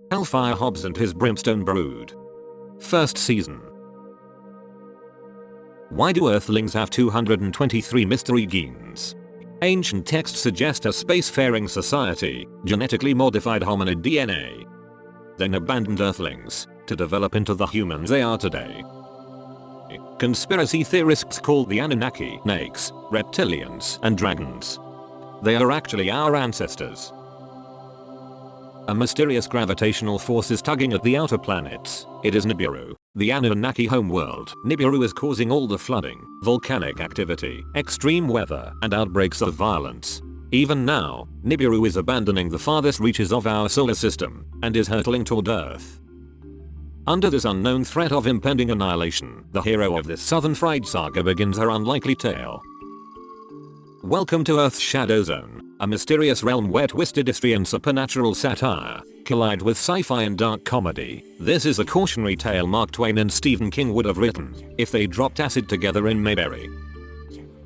Hellfire Hobbs and His Brimstone Brood. First Season. Why do Earthlings have 223 mystery genes? Ancient texts suggest a spacefaring society, genetically modified hominid DNA. Then abandoned Earthlings, to develop into the humans they are today. Conspiracy theorists call the Anunnaki snakes, reptilians, and dragons. They are actually our ancestors. A mysterious gravitational force is tugging at the outer planets. It is Nibiru, the Anunnaki homeworld. Nibiru is causing all the flooding, volcanic activity, extreme weather, and outbreaks of violence. Even now, Nibiru is abandoning the farthest reaches of our solar system, and is hurtling toward Earth. Under this unknown threat of impending annihilation, the hero of this Southern Fried Saga begins her unlikely tale. Welcome to Earth's Shadow Zone, a mysterious realm where twisted history and supernatural satire collide with sci-fi and dark comedy. This is a cautionary tale Mark Twain and Stephen King would have written if they dropped acid together in Mayberry.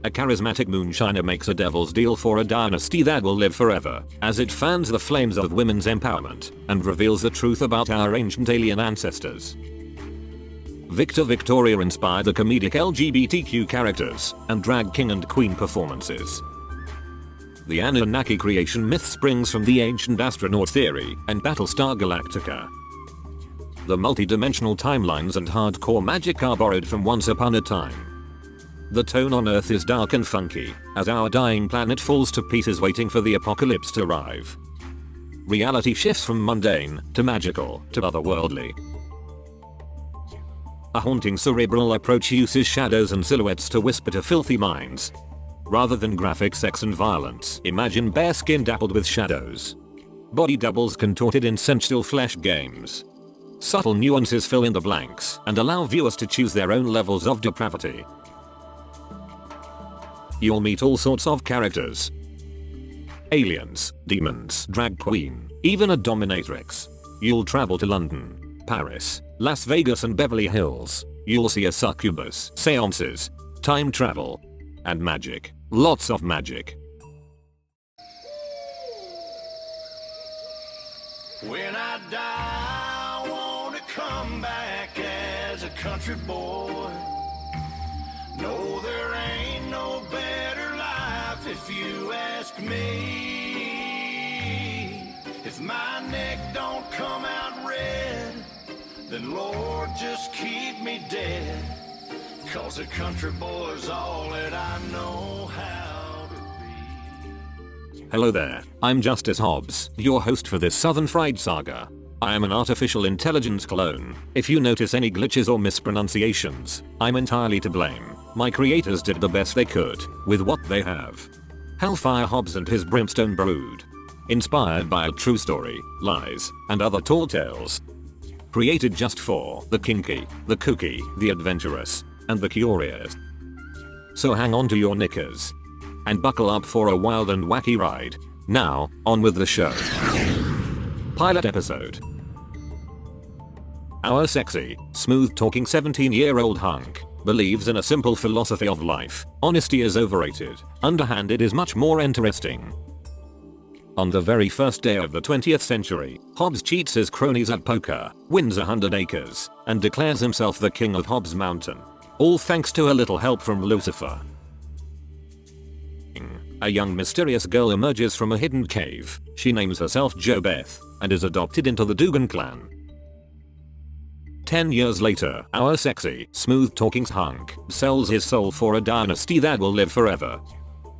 A charismatic moonshiner makes a devil's deal for a dynasty that will live forever, as it fans the flames of women's empowerment and reveals the truth about our ancient alien ancestors. Victoria inspired the comedic LGBTQ characters and drag king and queen performances. The Anunnaki creation myth springs from the ancient astronaut theory and Battlestar Galactica. The multi-dimensional timelines and hardcore magic are borrowed from Once Upon a Time. The tone on Earth is dark and funky, as our dying planet falls to pieces waiting for the apocalypse to arrive. Reality shifts from mundane to magical to otherworldly. A haunting cerebral approach uses shadows and silhouettes to whisper to filthy minds. Rather than graphic sex and violence, imagine bare skin dappled with shadows. Body doubles contorted in sensual flesh games. Subtle nuances fill in the blanks and allow viewers to choose their own levels of depravity. You'll meet all sorts of characters. Aliens, demons, drag queen, even a dominatrix. You'll travel to London, Paris, Las Vegas and Beverly Hills. You'll see a succubus, seances, time travel, and magic. Lots of magic. When I die, I wanna come back as a country boy. No, there ain't no better life if you ask me. If my neck don't come out red, then Lord just keep me dead. 'Cause a country boy's all that I know how to be. Hello there, I'm Justice Hobbs, your host for this Southern Fried Saga. I am an artificial intelligence clone. If you notice any glitches or mispronunciations, I'm entirely to blame. My creators did the best they could with what they have. Hellfire Hobbs and His Brimstone Brood. Inspired by a true story, lies, and other tall tales. Created just for the kinky, the kooky, the adventurous, and the curious. So hang on to your knickers and buckle up for a wild and wacky ride. Now, on with the show. Pilot episode. Our sexy, smooth-talking 17-year-old hunk believes in a simple philosophy of life. Honesty is overrated. Underhanded is much more interesting. On the very first day of the 20th century, Hobbs cheats his cronies at poker, wins 100 acres, and declares himself the king of Hobbs Mountain. All thanks to a little help from Lucifer. A young mysterious girl emerges from a hidden cave. She names herself JoBeth and is adopted into the Dugan clan. 10 years later, our sexy, smooth-talking hunk sells his soul for a dynasty that will live forever.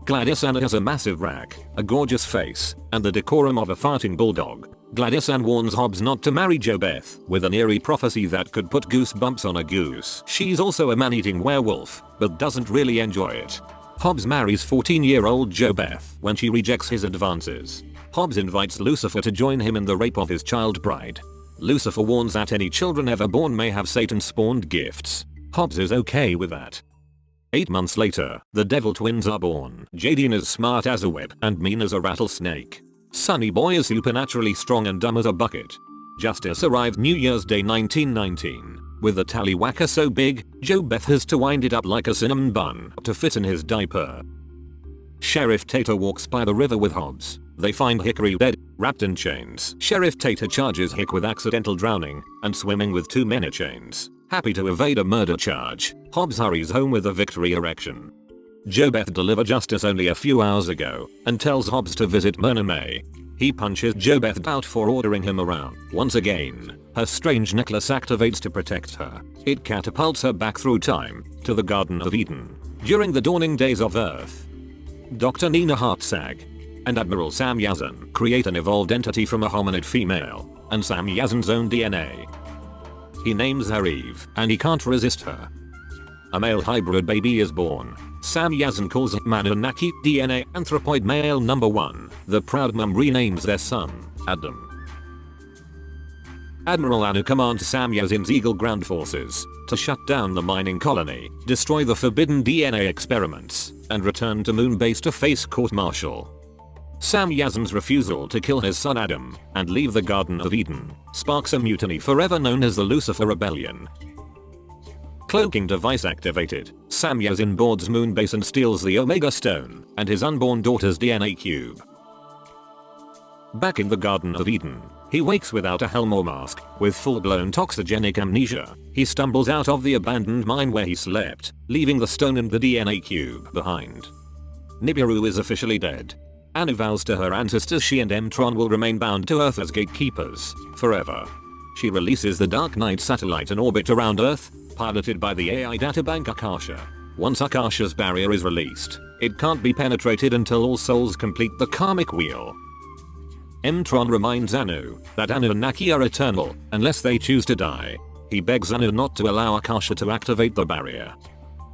Gladys Ann has a massive rack, a gorgeous face, and the decorum of a farting bulldog. Gladys Ann warns Hobbs not to marry JoBeth with an eerie prophecy that could put goosebumps on a goose. She's also a man-eating werewolf, but doesn't really enjoy it. Hobbs marries 14-year-old JoBeth when she rejects his advances. Hobbs invites Lucifer to join him in the rape of his child bride. Lucifer warns that any children ever born may have Satan-spawned gifts. Hobbs is okay with that. 8 months later, the devil twins are born. Jadine is smart as a whip and mean as a rattlesnake. Sonny Boy is supernaturally strong and dumb as a bucket. Justice arrives New Year's Day 1919. With a tallywhacker so big, JoBeth has to wind it up like a cinnamon bun to fit in his diaper. Sheriff Tater walks by the river with Hobbs. They find Hickory dead, wrapped in chains. Sheriff Tater charges Hick with accidental drowning and swimming with 2 men in chains. Happy to evade a murder charge, Hobbs hurries home with a victory erection. JoBeth delivered justice only a few hours ago and tells Hobbs to visit Myrna May. He punches JoBeth out for ordering him around. Once again, her strange necklace activates to protect her. It catapults her back through time to the Garden of Eden during the dawning days of Earth. Dr. Nina Hartsag and Admiral Sam Yazan create an evolved entity from a hominid female and Sam Yazan's own DNA. He names her Eve, and he can't resist her. A male hybrid baby is born. Sam Yazan calls it Anunnaki DNA anthropoid male number 1. The proud mum renames their son, Adam. Admiral Anu commands Sam Yazan's Eagle ground forces to shut down the mining colony, destroy the forbidden DNA experiments, and return to Moon Base to face court-martial. Sam Yazan's refusal to kill his son Adam and leave the Garden of Eden sparks a mutiny forever known as the Lucifer Rebellion. Cloaking device activated, Sam Yazan boards Moon Base and steals the Omega Stone and his unborn daughter's DNA cube. Back in the Garden of Eden, he wakes without a helm or mask, with full-blown toxigenic amnesia. He stumbles out of the abandoned mine where he slept, leaving the stone and the DNA cube behind. Nibiru is officially dead. Anu vows to her ancestors she and Mtron will remain bound to Earth as gatekeepers forever. She releases the Dark Knight satellite in orbit around Earth, piloted by the AI databank Akasha. Once Akasha's barrier is released, it can't be penetrated until all souls complete the karmic wheel. Mtron reminds Anu that Anunnaki are eternal unless they choose to die. He begs Anu not to allow Akasha to activate the barrier.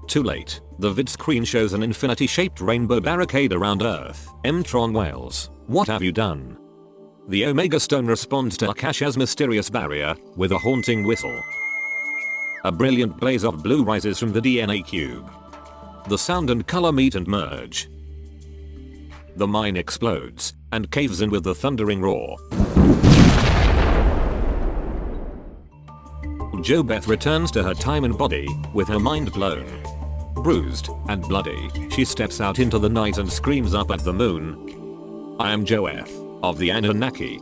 Too late, the vid screen shows an infinity-shaped rainbow barricade around Earth. Mtron wails, "What have you done?" The Omega Stone responds to Akasha's mysterious barrier with a haunting whistle. A brilliant blaze of blue rises from the DNA cube. The sound and color meet and merge. The mine explodes and caves in with a thundering roar. JoBeth returns to her time and body with her mind blown. Bruised and bloody, she steps out into the night and screams up at the moon. "I am JoBeth of the Anunnaki.